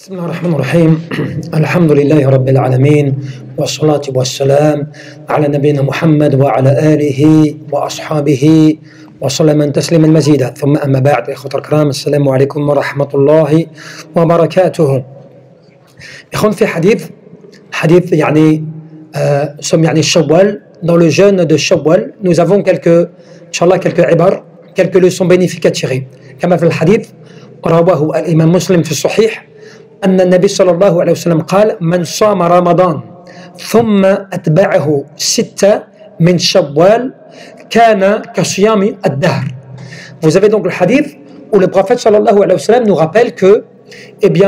بسم الله الرحمن الرحيم. الحمد لله رب العالمين والصلاة والسلام على نبينا محمد وعلى آله وأصحابه وسلم تسليما مزيدا. ثم أما بعد، إخوة الكرام، السلام عليكم ورحمة الله وبركاته. إخوان، في حديث يعني Shawwal. Dans le jeûne de Shawwal, nous avons quelques ibar, quelques leçons bénéfiques à tirer. كما في الحديث رواه الإمام مسلم في الصحيح أن النبي صلى الله عليه وسلم قال: من صام رمضان ثم أتبعه 6 من شوال كان كصيام الدهر. Vous avez donc le hadith où le prophète sallallahu alayhi wa sallam nous rappelle que,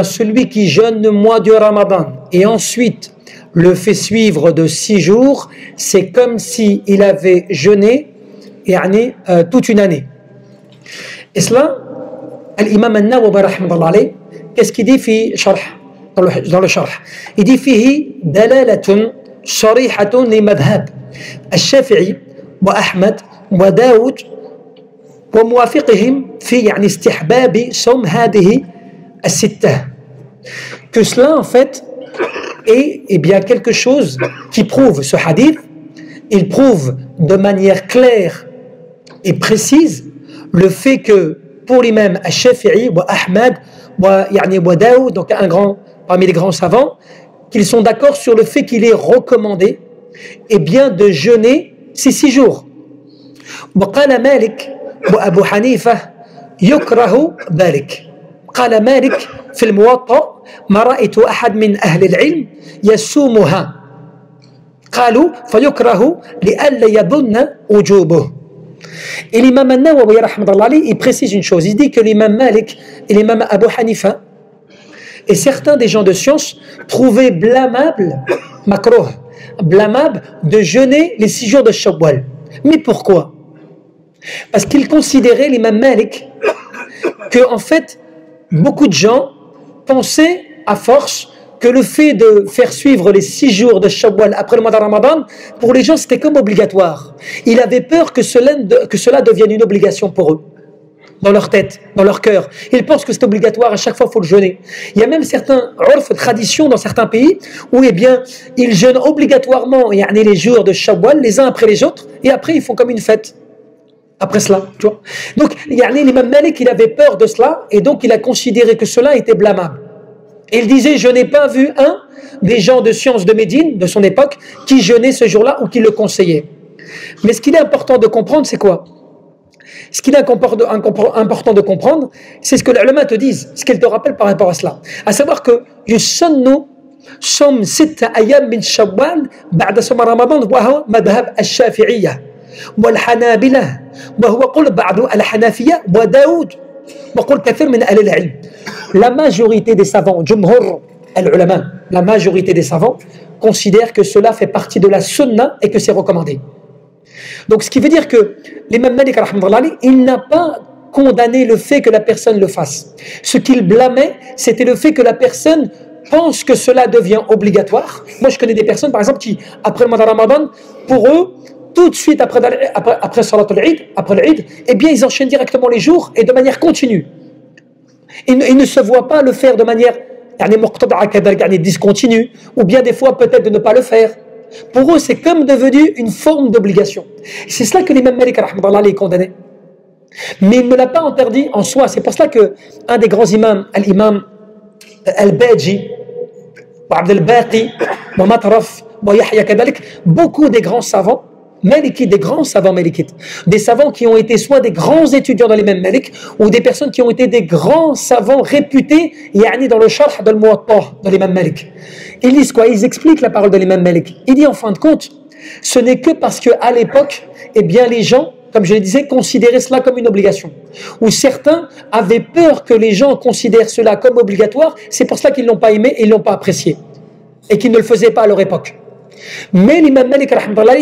celui qui jeûne le mois du Ramadan et ensuite le fait suivre de 6 jours, c'est comme s'il avait jeûné toute une année. Et cela, l'imam al-Nawawi rahimahullah alayhi, qu'est-ce qu'il dit dans le sharh? Il dit: fihi dalalatun sharihatun li madhhab al-Shafi'i wa Ahmad wa Daoud wa muwafiqihim fi istihbab sawm hadhihi as-sittah. Que cela en fait est quelque chose qui prouve, ce hadith, il prouve de manière claire et précise le fait que pour l'imam al-Shafi'i wa Ahmad wa Daoud, donc parmi les grands savants, qu'ils sont d'accord sur le fait qu'il est recommandé de jeûner ces 6 jours. وقال مالك وأبو حنيفة يكره ذلك. قال مالك في الموطأ: ما رأيت أحد من أهل العلم يصومها. قالوا فيكره لئلا يظن وجوبه. Et l'imam al-Nawawi rahimahullah alayhi, il précise une chose. Il dit que l'imam Malik et l'imam Abu Hanifa et certains des gens de science trouvaient blâmable, makruh, blâmable de jeûner les 6 jours de Shawwal. Mais pourquoi? Parce qu'ils considéraient, l'imam Malik, que en fait beaucoup de gens pensaient à force que le fait de faire suivre les 6 jours de Shawwal après le mois de Ramadan, pour les gens c'était comme obligatoire. Il avait peur que cela devienne une obligation pour eux, dans leur tête, dans leur cœur. Ils pensent que c'est obligatoire, à chaque fois il faut le jeûner. Il y a même certains traditions dans certains pays où ils jeûnent obligatoirement les jours de Shawwal les uns après les autres, et après ils font comme une fête. Après cela, tu vois. Donc, l'imam Malik, il avait peur de cela, et donc il a considéré que cela était blâmable. Et il disait: je n'ai pas vu un des gens de science de Médine, de son époque, qui jeûnait ce jour-là ou qui le conseillait. Mais ce qu'il est important de comprendre, c'est quoi? Ce qu'il est important de comprendre, c'est ce que les ulama te disent, ce qu'ils te rappellent par rapport à cela. À savoir que yusannu som 6 ayam min shawwal ba'da sawm ramadan wa huwa madhhab al-Shafi'iyya wal Hanabila wa huwa qawl ba'd al-Hanafiyya wa Daoud wa qawl kathir min ahli al-ilm. La majorité des savants, jumhur al-ulama, la majorité des savants considèrent que cela fait partie de la sunna et que c'est recommandé. Donc ce qui veut dire que l'imam Malik il n'a pas condamné le fait que la personne le fasse. Ce qu'il blâmait, c'était le fait que la personne pense que cela devient obligatoire. Moi je connais des personnes par exemple qui, après le mois de Ramadan, pour eux, tout de suite après Salat al-Eid, après l'Eid, ils enchaînent directement les jours et de manière continue. Ils ne se voient pas le faire de manière discontinue, ou bien des fois peut-être de ne pas le faire. Pour eux, c'est comme devenu une forme d'obligation. C'est cela que l'imam Malik est condamné. Mais il ne l'a pas interdit en soi. C'est pour cela qu'un des grands imams, l'imam al-Baji, Abd al-Baqi, Matraf, Yahya Kadalik, beaucoup des grands savants Malikites, des grands savants malikites, des savants qui ont été soit des grands étudiants dans les mêmes Malik, ou des personnes qui ont été des grands savants réputés dans le sharh de l'Muwatta dans les mêmes Malik. Ils disent quoi? Ils expliquent la parole de l'imam Malik. Il dit en fin de compte, ce n'est que parce qu'à l'époque, les gens, comme je le disais, considéraient cela comme une obligation. Ou certains avaient peur que les gens considèrent cela comme obligatoire, c'est pour cela qu'ils ne l'ont pas aimé et ils ne l'ont pas apprécié. Et qu'ils ne le faisaient pas à leur époque. Mais l'imam Malik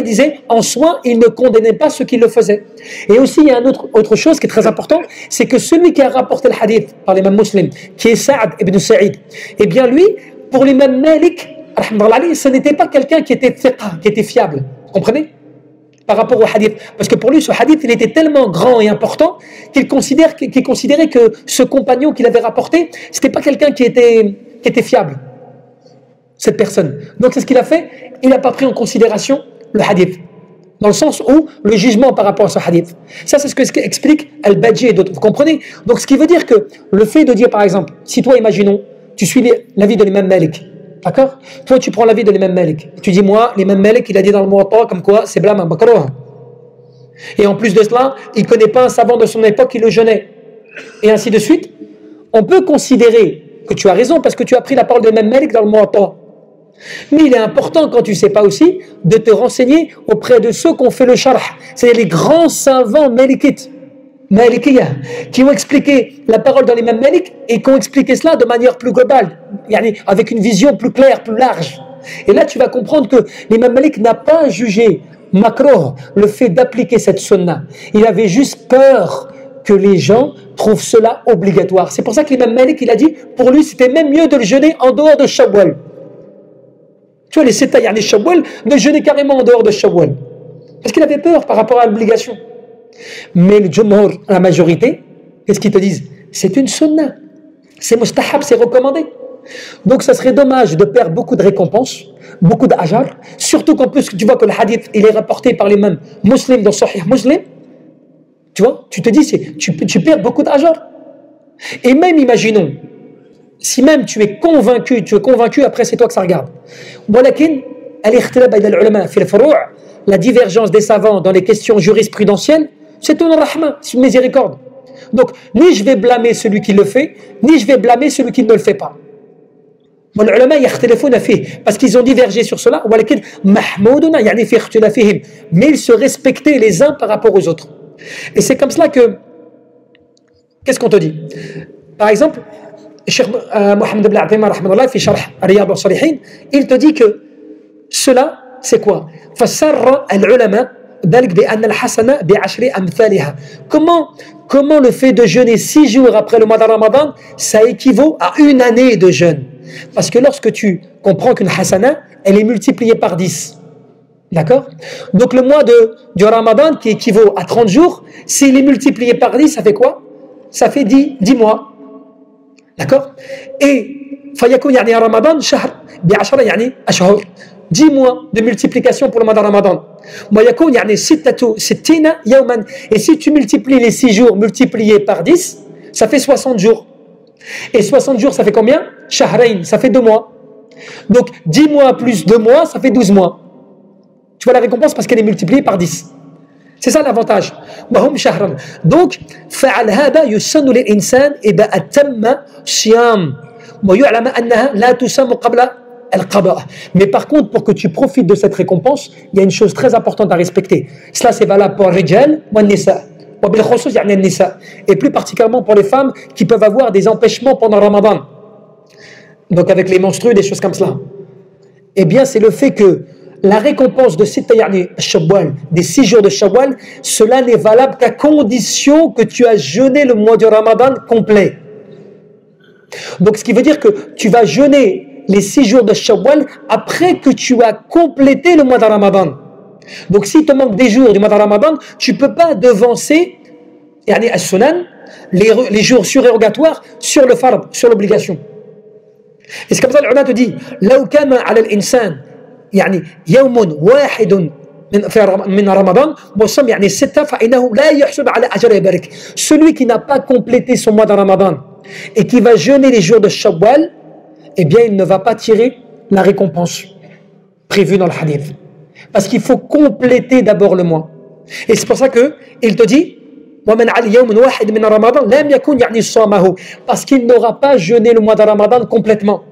disait, en soi, il ne condamnait pas ceux qui le faisaient. Et aussi, il y a autre chose qui est très important, c'est que celui qui a rapporté le hadith par l'imam Muslim, qui est Sa'ad ibn Sa'id, lui, pour l'imam Malik, ce n'était pas quelqu'un qui était thiqa, qui était fiable. Vous comprenez? Par rapport au hadith. Parce que pour lui, ce hadith, il était tellement grand et important qu'il considérait que ce compagnon qu'il avait rapporté, c'était pas quelqu'un qui était qui était fiable, cette personne. Donc c'est ce qu'il a fait, il n'a pas pris en considération le hadith, dans le sens où le jugement par rapport à ce hadith. Ça, c'est ce que explique Al-Badji et d'autres. Vous comprenez? Donc ce qui veut dire que le fait de dire, par exemple, si toi, imaginons, tu suis l'avis de l'imam Malik, d'accord? Toi, tu prends l'avis de l'imam Malik. Tu dis, moi, l'imam Malik, il a dit dans le Muwatta comme quoi c'est blâme à makruh. Et en plus de cela, il ne connaît pas un savant de son époque qui le jeûnait. Et ainsi de suite. On peut considérer que tu as raison parce que tu as pris la parole de l'imam Malik dans le Muwatta. Mais il est important, quand tu ne sais pas aussi, de te renseigner auprès de ceux qui ont fait le sharh. C'est les grands savants malikites, malikiyah, qui ont expliqué la parole dans l'imam Malik et qui ont expliqué cela de manière plus globale, avec une vision plus claire, plus large. Et là, tu vas comprendre que l'imam Malik n'a pas jugé makruh le fait d'appliquer cette sunna. Il avait juste peur que les gens trouvent cela obligatoire. C'est pour ça que l'imam Malik, il a dit, pour lui, c'était même mieux de le jeûner en dehors de Shawwal. Tu vois, les Sita, les Shawwal, de jeûner carrément en dehors de Shawwal. Parce qu'il avait peur par rapport à l'obligation. Mais le Jumhur, la majorité, qu'est-ce qu'ils te disent? C'est une sunna. C'est mustahab, c'est recommandé. Donc ça serait dommage de perdre beaucoup de récompenses, beaucoup d'ajar, surtout qu'en plus tu vois que le hadith il est rapporté par les mêmes musulmans dans Sahih Muslim. Tu vois, tu te dis tu perds beaucoup d'ajar. Et même imaginons, si même tu es convaincu après c'est toi que ça regarde. Walakin al-ikhtilaf bayna al-ulama fi al-furu', la divergence des savants dans les questions jurisprudentielles, c'est une rahma, c'est une miséricorde. Donc ni je vais blâmer celui qui le fait, ni je vais blâmer celui qui ne le fait pas. Parce qu'ils ont divergé sur cela, mais ils se respectaient les uns par rapport aux autres. Et c'est comme cela que, qu'est-ce qu'on te dit? Par exemple, Cheikh Mohamed Ibn Athaymin, fi Sharh Riyad al-Salihin, il te dit que cela, c'est quoi? Comment le fait de jeûner 6 jours après le mois de Ramadan, ça équivaut à une année de jeûne? Parce que lorsque tu comprends qu'une hasana, elle est multipliée par 10. D'accord? Donc le mois du Ramadan, qui équivaut à 30 jours, s'il est multiplié par 10, ça fait quoi? Ça fait 10 mois. D'accord? Et فيكون يعني رمضان شهر ب10 يعني أشهر. 10 mois de multiplication pour le mois de Ramadan. ويكون يعني 66 يوما. Et si tu multiplies les 6 jours multipliés par 10, ça fait 60 jours. Et 60 jours, ça fait combien? Shahrain, ça fait 2 mois. Donc 10 mois plus 2 mois, ça fait 12 mois. Tu vois la récompense parce qu'elle est multipliée par 10. C'est ça l'avantage. Donc, فعل هذا يسن للإنسان إذا أتم صيام ويعلم أنها لا تسمى قبل القضاء. Mais par contre, pour que tu profites de cette récompense, il y a une chose très importante à respecter. Cela c'est valable pour الرجال والنساء. وبالخصوص يعني النساء. Et plus particulièrement pour les femmes qui peuvent avoir des empêchements pendant Ramadan. Donc avec les menstrues, des choses comme cela. Eh bien, c'est le fait que la récompense de Shawwal, des 6 jours de Shawwal, cela n'est valable qu'à condition que tu as jeûné le mois de Ramadan complet. Donc ce qui veut dire que tu vas jeûner les 6 jours de Shawwal après que tu as complété le mois de Ramadan. Donc s'il te manque des jours du mois de Ramadan, tu ne peux pas devancer as-sunan, les jours surérogatoires sur le fard, sur l'obligation. Et c'est comme ça l'ulama te dit لو كان على الإنسان يعني يوم واحد من رمضان وصام يعني 6 فإنه لا يحسب على أجر يبارك. Celui qui n'a pas complété son mois de Ramadan et qui va jeûner les jours de Shawwal, eh bien il ne va pas tirer la récompense prévue dans le hadith. Parce qu'il faut compléter d'abord le mois. Et c'est pour ça qu'il te dit parce qu'il n'aura pas jeûné le mois de Ramadan complètement.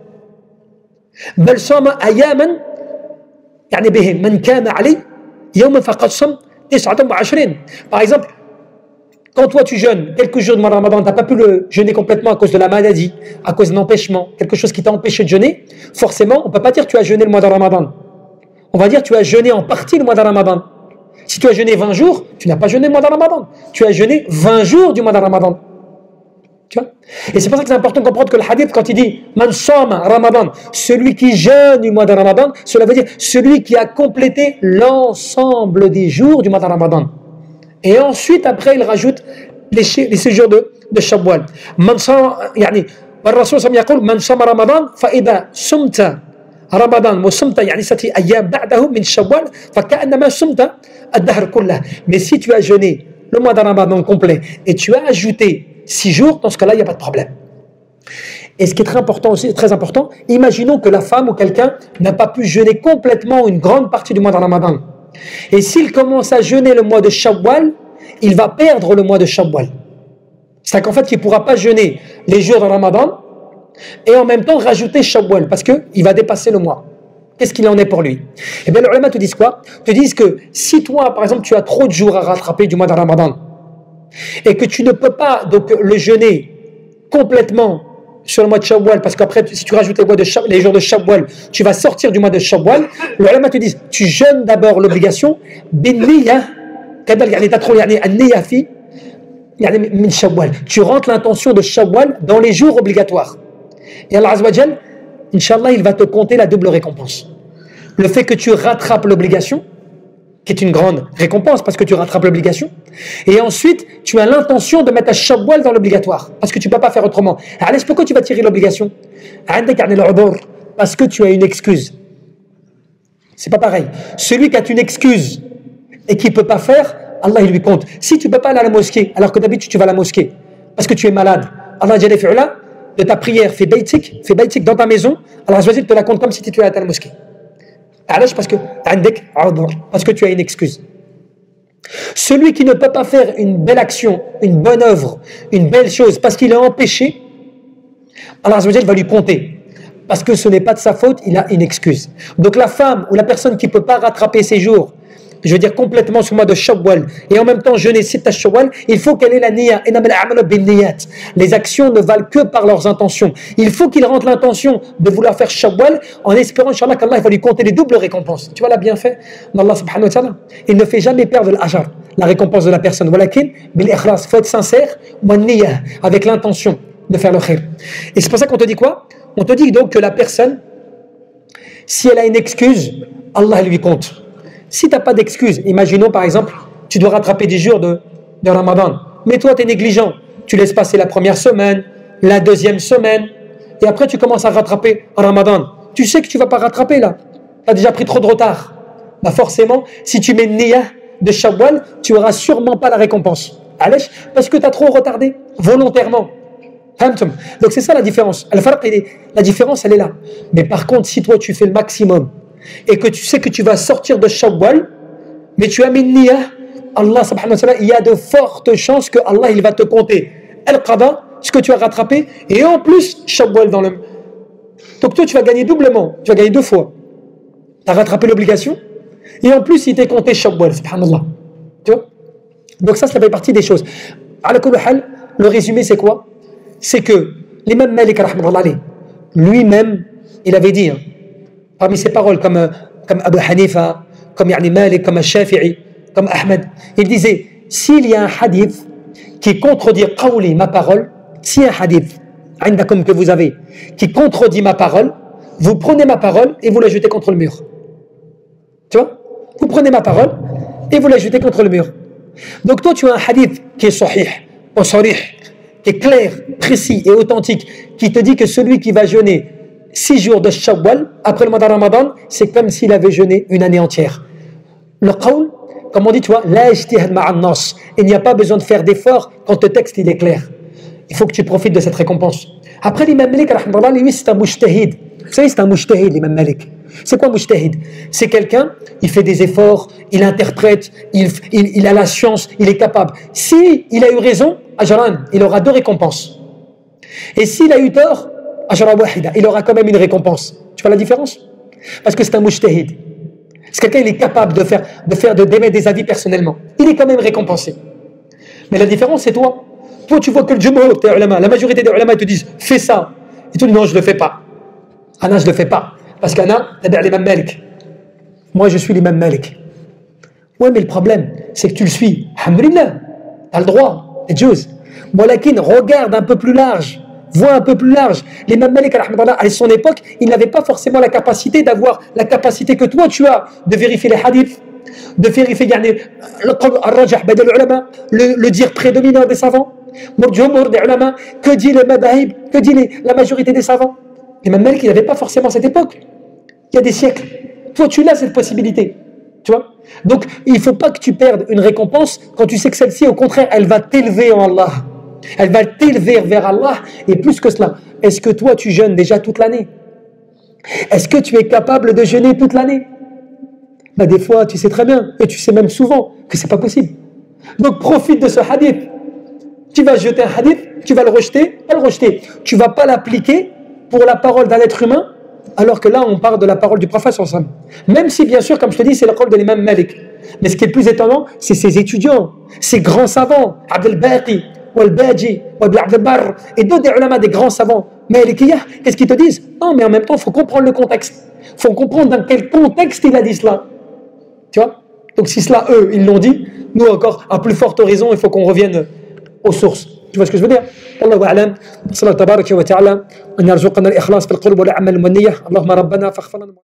Par exemple, quand toi tu jeûnes quelques jours de mois de Ramadan, tu n'as pas pu le jeûner complètement à cause de la maladie, à cause d'un empêchement, quelque chose qui t'a empêché de jeûner, forcément on ne peut pas dire que tu as jeûné le mois de Ramadan. On va dire que tu as jeûné en partie le mois de Ramadan. Si tu as jeûné 20 jours, tu n'as pas jeûné le mois de Ramadan. Tu as jeûné 20 jours du mois de Ramadan. Tu vois? Et c'est pour ça que c'est important de comprendre que le hadith, quand il dit Man sama Ramadan, celui qui jeûne du mois de Ramadan, cela veut dire celui qui a complété l'ensemble des jours du mois de Ramadan. Et ensuite, après, il rajoute les séjours de Shawwal. Man sama, yani, والرسول صلى الله عليه وسلم يقول من صام رمضان فإذا صمت رمضان وصمت يعني 7 أيام بعده من شوال فكأنما صمت الدهر كله. Mais si tu as jeûné le mois de Ramadan complet et tu as ajouté 6 jours, dans ce cas-là, il n'y a pas de problème. Et ce qui est très important aussi, très important, imaginons que la femme ou quelqu'un n'a pas pu jeûner complètement une grande partie du mois de Ramadan. Et s'il commence à jeûner le mois de Shawwal, il va perdre le mois de Shawwal. C'est-à-dire qu'en fait, il ne pourra pas jeûner les jours de Ramadan et en même temps rajouter Shawwal parce qu'il va dépasser le mois. Qu'est-ce qu'il en est pour lui? Eh bien, les ulama te disent quoi? Te disent que si toi, par exemple, tu as trop de jours à rattraper du mois de Ramadan et que tu ne peux pas donc le jeûner complètement sur le mois de Shawwal, parce qu'après, si tu rajoutes les jours de Shawwal, tu vas sortir du mois de Shawwal, les ulama te disent, tu jeûnes d'abord l'obligation, tu rentres l'intention de Shawwal dans les jours obligatoires. Et Allah Azza wa Jal, Inch'Allah, il va te compter la double récompense. Le fait que tu rattrapes l'obligation, qui est une grande récompense parce que tu rattrapes l'obligation, et ensuite tu as l'intention de mettre un Shawwal dans l'obligatoire parce que tu ne peux pas faire autrement. Alors pourquoi tu vas tirer l'obligation? Parce que tu as une excuse. C'est pas pareil. Celui qui a une excuse et qui ne peut pas faire, Allah il lui compte. Si tu ne peux pas aller à la mosquée alors que d'habitude tu vas à la mosquée parce que tu es malade, Allah Jalla fi'ala de ta prière, fais baitik dans ta maison, Allah te la compte comme si tu étais à la mosquée. Parce que tu as une excuse. Celui qui ne peut pas faire une belle action, une bonne œuvre, une belle chose, parce qu'il est empêché, Allah va lui compter. Parce que ce n'est pas de sa faute, il a une excuse. Donc la femme ou la personne qui ne peut pas rattraper ses jours, je veux dire complètement sur le mois de Shawwal, et en même temps jeûner Sitta Shawwal, il faut qu'elle ait la niyya. Les actions ne valent que par leurs intentions. Il faut qu'il rentre l'intention de vouloir faire Shawwal en espérant, Inch'Allah, qu'Allah va lui compter les doubles récompenses. Tu vois la bienfait d'Allah subhanahu wa ta'ala. Il ne fait jamais perdre l'ajar, la récompense de la personne. Walakin, bil ikhlas, faut être sincère, avec l'intention de faire le khir. Et c'est pour ça qu'on te dit quoi? On te dit donc que la personne, si elle a une excuse, Allah lui compte. Si tu n'as pas d'excuse, imaginons par exemple, tu dois rattraper 10 jours de Ramadan, mais toi tu es négligent, tu laisses passer la première semaine, la deuxième semaine, et après tu commences à rattraper Ramadan. Tu sais que tu ne vas pas rattraper là, tu as déjà pris trop de retard. Bah forcément, si tu mets niyya de Shawwal, tu n'auras sûrement pas la récompense. Parce que tu as trop retardé, volontairement. Donc c'est ça la différence. La différence elle est là. Mais par contre, si toi tu fais le maximum, et que tu sais que tu vas sortir de Shawwal, mais tu as mis niyya, Allah subhanahu wa ta'ala, il y a de fortes chances que Allah il va te compter al-qada, ce que tu as rattrapé, et en plus Shawwal dans le... Donc toi tu vas gagner doublement, tu vas gagner 2 fois. Tu as rattrapé l'obligation, et en plus il t'est compté Shawwal, subhanallah. Tu vois? Donc ça fait partie des choses. Ala kulli hal, le résumé c'est quoi? C'est que l'imam Malik lui-même, il avait dit, parmi ses paroles comme Abu Hanifa, comme Malik, comme Shafi'i, comme Ahmed, il disait, s'il y a un hadith qui contredit qawli, ma parole, si un hadith que vous avez qui contredit ma parole, vous prenez ma parole et vous la jetez contre le mur. Tu vois? Vous prenez ma parole et vous la jetez contre le mur. Donc toi tu as un hadith qui est sahih, ou sarih, qui est clair, précis et authentique, qui te dit que celui qui va jeûner 6 jours de Shawwal, après le mois de Ramadan, c'est comme s'il avait jeûné une année entière. Le qawl, comme on dit, tu vois, la ijtihad ma'an nas. Il n'y a pas besoin de faire d'efforts quand le texte il est clair. Il faut que tu profites de cette récompense. Après l'imam Malik, lui, c'est un mujtahid. Vous savez, c'est un mujtahid, l'imam Malik. C'est quoi mujtahid? C'est quelqu'un, il fait des efforts, il interprète, il a la science, il est capable. Si il a eu raison, ajran, il aura 2 récompenses. Et s'il a eu tort, il aura quand même une récompense. Tu vois la différence? Parce que c'est un mujtahid. C'est quelqu'un qui est capable d'émettre des avis personnellement. Il est quand même récompensé. Mais la différence, c'est toi. Toi, tu vois que le jumhur, la majorité des ulama, ils te disent fais ça. Et tu dis non, je ne le fais pas. Anna, je ne le fais pas. Parce qu'Anna, c'est l'imam Malik. Moi, je suis l'imam Malik. Ouais, mais le problème, c'est que tu le suis. Alhamdulillah. Tu as le droit. Et Dios. Walakin, regarde un peu plus large. Vois un peu plus large. L'imam Malik, à son époque, il n'avait pas forcément la capacité d'avoir la capacité que toi tu as de vérifier les hadiths, de vérifier le dire prédominant des savants. Jumhur des ulama, que dit le madhahib, que dit la majorité des savants? L'imam Malik, il n'avait pas forcément cette époque. Il y a des siècles. Toi, tu l'as cette possibilité. Tu vois? Donc, il ne faut pas que tu perdes une récompense quand tu sais que celle-ci, au contraire, elle va t'élever en Allah. Elle va t'élever vers Allah. Et plus que cela, est-ce que toi, tu jeûnes déjà toute l'année? Est-ce que tu es capable de jeûner toute l'année? Bah, des fois, tu sais très bien, et tu sais même souvent, que ce n'est pas possible. Donc, profite de ce hadith. Tu vas jeter un hadith, tu vas le rejeter, pas le rejeter. Tu ne vas pas l'appliquer pour la parole d'un être humain, alors que là, on parle de la parole du prophète sallallahu alayhi wa sallam. Même si, bien sûr, comme je te dis, c'est la parole de l'imam Malik. Mais ce qui est le plus étonnant, c'est ses étudiants, ses grands savants, Abd al-Baqi, Al-Baji, Abd al-Barr, et d'autres des ulama, des grands savants. Malikiyah, qu'est-ce qu'ils te disent? Non, mais en même temps, il faut comprendre le contexte. Il faut comprendre dans quel contexte il a dit cela. Tu vois? Donc si cela, eux, ils l'ont dit, nous encore, à plus forte raison, il faut qu'on revienne aux sources. Tu vois ce que je veux dire? والله أعلم. صلى الله تبارك وتعالى أن يرزقنا الإخلاص في القلوب والعمل والنية. اللهم ربنا فاغفر لنا